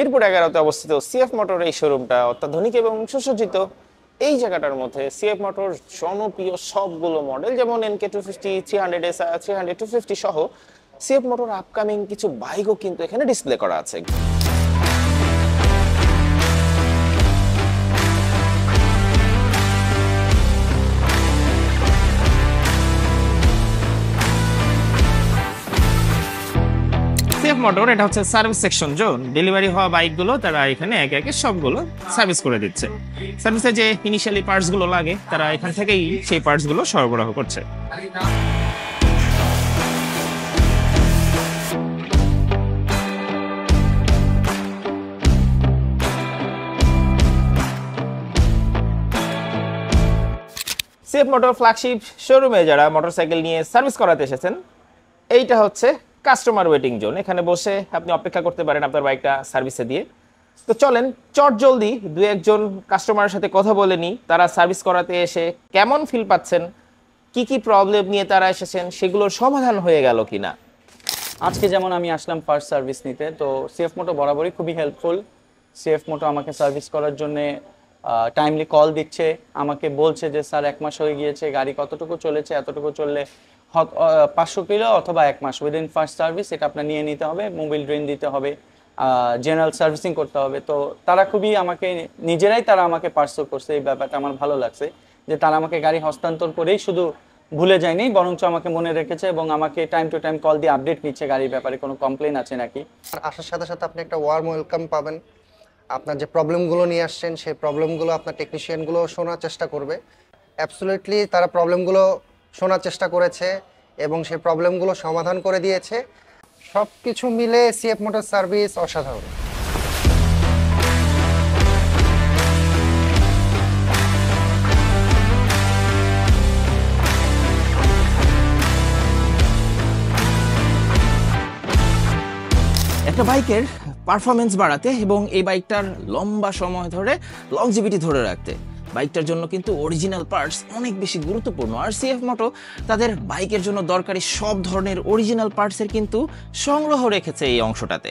মিরপুর 11-তে অবস্থিত CF motor এই শোরুমটা অত্যাধুনিক এবং সুসজ্জিত। এই জায়গাটার মধ্যে সিএফ মোটর জনপ্রিয় সবগুলো মডেল যেমন NK250, 300SR, 300-250 সহ সিএফ মোটর আপকামিং কিছু বাইকও কিন্তু এখানে ডিসপ্লে করা আছে। সিএফ মোটর এটা হচ্ছে সার্ভিস সেকশন জোন। ডেলিভারি হওয়া বাইকগুলো তারা এখানে একে একে সবগুলো সার্ভিস করে দিচ্ছে। সার্ভিসে যে ইনিশিয়ালি পার্টসগুলো লাগে তারা এখান থেকেই সেই পার্টসগুলো সরবরাহ করছে। সিএফ মোটর ফ্ল্যাগশিপ শোরুমে যারা মোটরসাইকেল নিয়ে সার্ভিস করাতে এসেছেন, এইটা হচ্ছে কাস্টমার ওয়েটিং জোন। এখানে বসে আপনি অপেক্ষা করতে পারেন আপনার বাইকটা সার্ভিসে দিয়ে। তো চলেন চট জলদি দু একজন কাস্টমারের সাথে কথা বলে নিই, তারা সার্ভিস করাতে এসে কেমন ফিল পাচ্ছেন, কি কি প্রবলেম নিয়ে তারা এসেছেন, সেগুলোর সমাধান হয়ে গেল কিনা। আজকে যেমন আমি আসলাম ফার্স্ট সার্ভিস নিতে, তো সিএফ মোটো বরাবরই খুবই হেল্পফুল। সিএফ মোটো আমাকে সার্ভিস করার জন্য টাইমলি কল দিচ্ছে, আমাকে বলছে যে স্যার 1 মাস হয়ে গিয়েছে, গাড়ি কতটুকু চলেছে, এতটুকু চললে 500 কিলো অথবা 1 মাস উইদিন ফার্স্ট সার্ভিস এটা আপনার নিয়ে নিতে হবে, মোবিল ড্রেন দিতে হবে, জেনারেল সার্ভিসিং করতে হবে। তো তারা খুবই আমাকে নিজেরাই তারা আমাকে পার্সেল করছে, এই ব্যাপারটা আমার ভালো লাগছে যে তারা আমাকে গাড়ি হস্তান্তর করেই শুধু ভুলে যায়নি, বরঞ্চ আমাকে মনে রেখেছে এবং আমাকে টাইম টু টাইম কল দিয়ে আপডেট নিচ্ছে গাড়ির ব্যাপারে কোনো কমপ্লেন আছে নাকি। আসার সাথে সাথে আপনি একটা ওয়ার্ম ওয়েলকাম পাবেন। আপনার যে প্রবলেমগুলো নিয়ে আসছেন সেই প্রবলেমগুলো আপনার টেকনিশিয়ানগুলো শোনার চেষ্টা করবে। অ্যাবসলিউটলি তারা প্রবলেমগুলো শোনার চেষ্টা করেছে এবং সেই প্রবলেমগুলো সমাধান করে দিয়েছে। সব কিছু মিলে সিএফ মোটর সার্ভিস অসাধারণ। একটা বাইকের পারফরমেন্স বাড়াতে এবং এই বাইকটার লম্বা সময় ধরে লংজিভিটি ধরে রাখতে বাইকটার জন্য কিন্তু অরিজিনাল পার্টস অনেক বেশি গুরুত্বপূর্ণ। আর সিএফ মোটো তাদের বাইকের জন্য দরকারি সব ধরনের অরিজিনাল পার্টসের কিন্তু সংগ্রহ রেখেছে এই অংশটাতে।